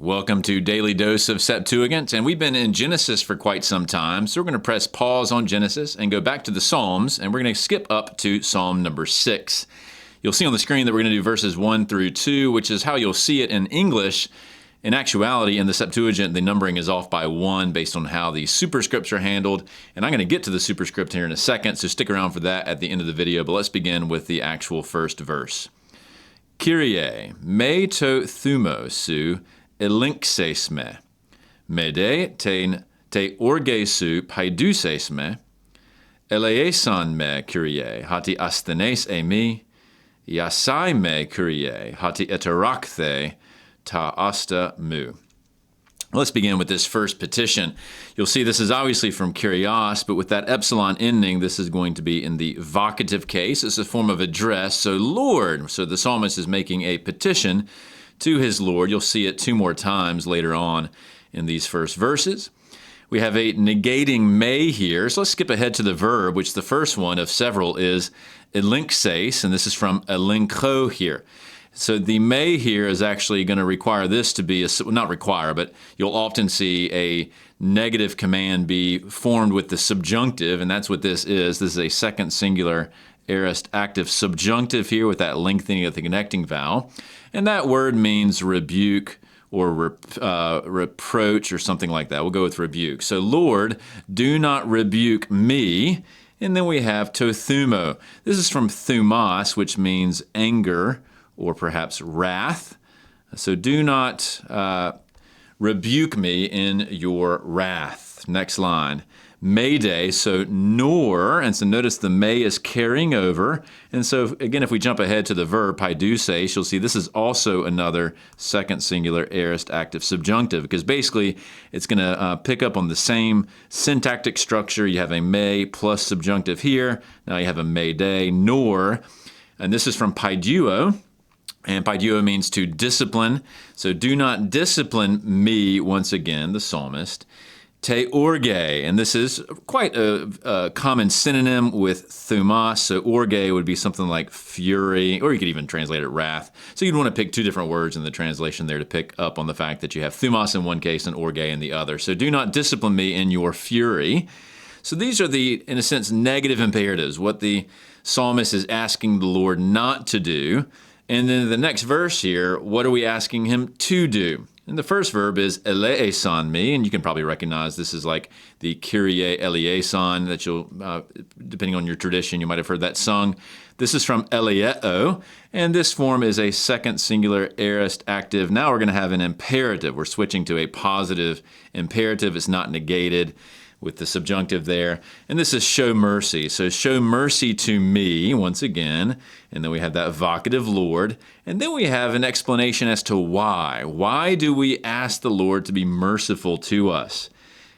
Welcome to Daily Dose of Septuagint, and we've been in Genesis for quite some time, so we're going to press pause on Genesis and go back to the Psalms, and we're going to skip up to Psalm number 6. You'll see on the screen that we're going to do verses 1 through 2, which is how you'll see it in English. In actuality, in the Septuagint, the numbering is off by 1 based on how the superscripts are handled, and I'm going to get to the superscript here in a second, so stick around for that at the end of the video, but let's begin with the actual first verse. Kyrie, me to thumo su elinxes me, mede te orgesu paiduses me, eleison me Kyrie, hati asthenes emi, iasai me Kyrie, hati eterakhthe ta asta mu. Let's begin with this first petition. You'll see this is obviously from Kyrios, but with that epsilon ending, this is going to be in the vocative case. It's a form of address. So Lord, so the psalmist is making a petition to his Lord. You'll see it 2 more times later on in these first verses. We have a negating may here. So let's skip ahead to the verb, which the first one of several is elinxes, and this is from elincho here. So the may here is actually going to require this to be, not require, but you'll often see a negative command be formed with the subjunctive, and that's what this is. This is a second singular aorist active subjunctive here with that lengthening of the connecting vowel. And that word means rebuke or reproach or something like that. We'll go with rebuke. So, Lord, do not rebuke me. And then we have to thumo. This is from thumos, which means anger or perhaps wrath. So do not rebuke me in your wrath. Next line. Mayday, so nor, and so notice the may is carrying over. And so again, if we jump ahead to the verb paiduses, you'll see this is also another second singular aorist active subjunctive, because basically it's going to pick up on the same syntactic structure. You have a may plus subjunctive here. Now you have a mayday, nor, and this is from paiduo. And paiduo means to discipline. So do not discipline me, once again, the psalmist. Te orge, and this is quite a common synonym with thumos. So orge would be something like fury, or you could even translate it wrath. So you'd want to pick 2 different words in the translation there to pick up on the fact that you have thumos in one case and orge in the other. So do not discipline me in your fury. So these are the, in a sense, negative imperatives, what the psalmist is asking the Lord not to do. And then the next verse here, what are we asking him to do? And the first verb is eleison me, and you can probably recognize this is like the Kyrie eleison that you'll, depending on your tradition, you might have heard that sung. This is from eleeo, and this form is a second singular aorist active. Now we're going to have an imperative. We're switching to a positive imperative. It's not negated with the subjunctive there. And this is show mercy. So show mercy to me, once again. And then we have that vocative Lord. And then we have an explanation as to why. Why do we ask the Lord to be merciful to us?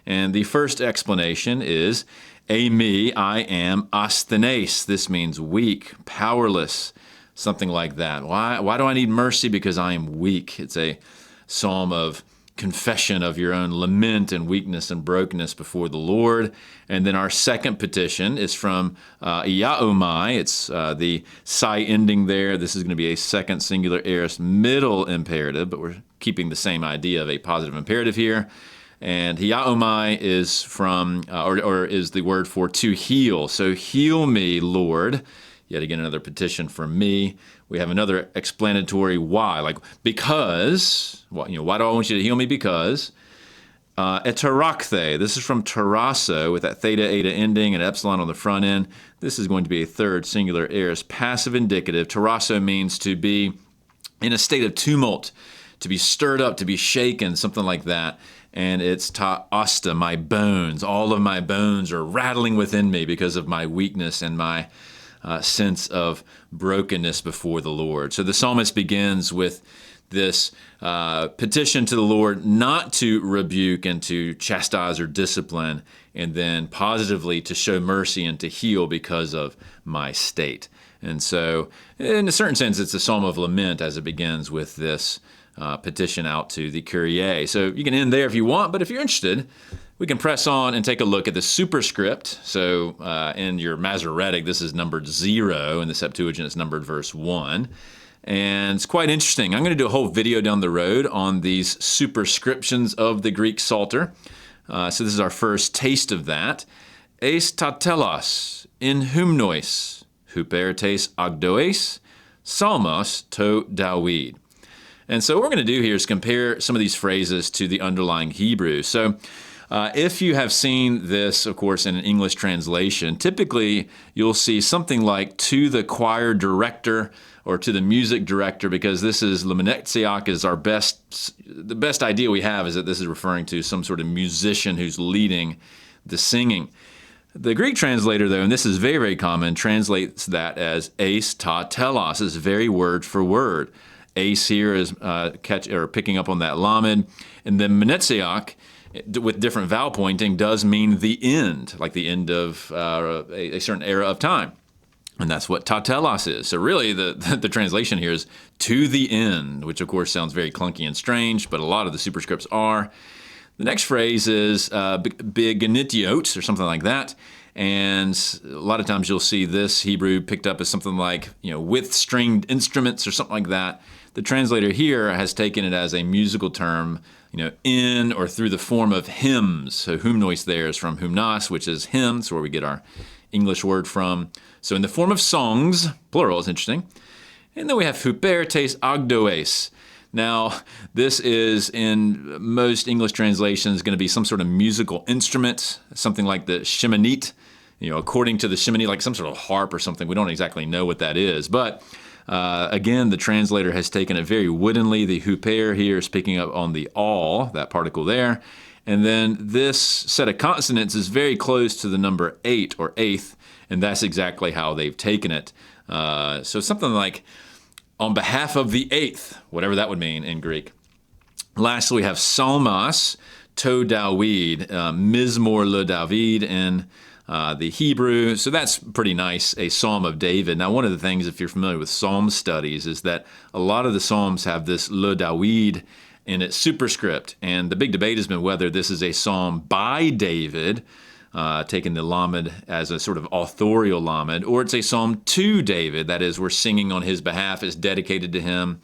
And the first explanation is, me, I am asthenes. This means weak, powerless, something like that. Why do I need mercy? Because I am weak. It's a psalm of confession of your own lament and weakness and brokenness before the Lord. And then our second petition is from iaomai. It's the psi ending there. This is going to be a second singular aorist middle imperative, but we're keeping the same idea of a positive imperative here. And iaomai is from, or is the word for to heal. So heal me, Lord. Yet again, another petition from me. We have another explanatory why, like because, why do I want you to heal me? Because eterakhthe, this is from terasso with that theta eta ending and epsilon on the front end. This is going to be a third singular aorist passive indicative. Terasso means to be in a state of tumult, to be stirred up, to be shaken, something like that. And it's ta asta, my bones. All of my bones are rattling within me because of my weakness and my sense of brokenness before the Lord. So the psalmist begins with this petition to the Lord not to rebuke and to chastise or discipline, and then positively to show mercy and to heal because of my state. And so in a certain sense, it's a psalm of lament as it begins with this petition out to the Kyrie. So you can end there if you want, but if you're interested, we can press on and take a look at the superscript. So in your Masoretic, this is numbered 0, and the Septuagint is numbered verse 1. And it's quite interesting. I'm going to do a whole video down the road on these superscriptions of the Greek Psalter. So this is our first taste of that. Eis ta telos in hymnois, hupertes agdoes, psalmos to Dawid. And so what we're going to do here is compare some of these phrases to the underlying Hebrew. So if you have seen this, of course, in an English translation, typically you'll see something like to the choir director or to the music director, because this is Lemenetsiak is the best idea we have is that this is referring to some sort of musician who's leading the singing. The Greek translator, though, and this is very, very common, translates that as eis ta telos, is very word for word. Eis here is picking up on that lamed, and then Menetsiak, with different vowel pointing, does mean the end, like the end of a certain era of time. And that's what ta telos is. So really the translation here is to the end, which of course sounds very clunky and strange, but a lot of the superscripts are. The next phrase is begenitiot or something like that. And a lot of times you'll see this Hebrew picked up as something like, with stringed instruments or something like that. The translator here has taken it as a musical term, in or through the form of hymns. So hymnois there is from hymnos, which is hymns, where we get our English word from. So in the form of songs, plural is interesting. And then we have hupertes agdoes. Now, this is in most English translations going to be some sort of musical instrument, something like the sheminit, according to the sheminit, like some sort of harp or something. We don't exactly know what that is. But again, the translator has taken it very woodenly. The huper here is picking up on the all, that particle there. And then this set of consonants is very close to the number 8 or eighth, and that's exactly how they've taken it. So something like on behalf of the eighth, whatever that would mean in Greek. Lastly, we have psalmos to Dawid, mizmor le David in the Hebrew. So that's pretty nice, a psalm of David. Now, one of the things, if you're familiar with psalm studies, is that a lot of the psalms have this le David in its superscript. And the big debate has been whether this is a psalm by David, taking the lamed as a sort of authorial lamed, or it's a psalm to David, that is, we're singing on his behalf, it's dedicated to him.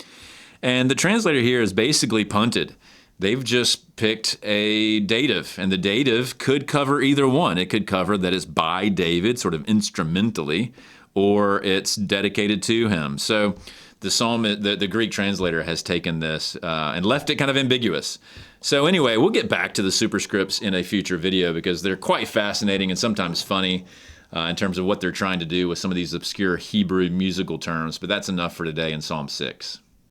And the translator here is basically punted. They've just picked a dative, and the dative could cover either one. It could cover that it's by David, sort of instrumentally, or it's dedicated to him. So the Greek translator has taken this and left it kind of ambiguous. So anyway, we'll get back to the superscripts in a future video because they're quite fascinating and sometimes funny in terms of what they're trying to do with some of these obscure Hebrew musical terms. But that's enough for today in Psalm 6.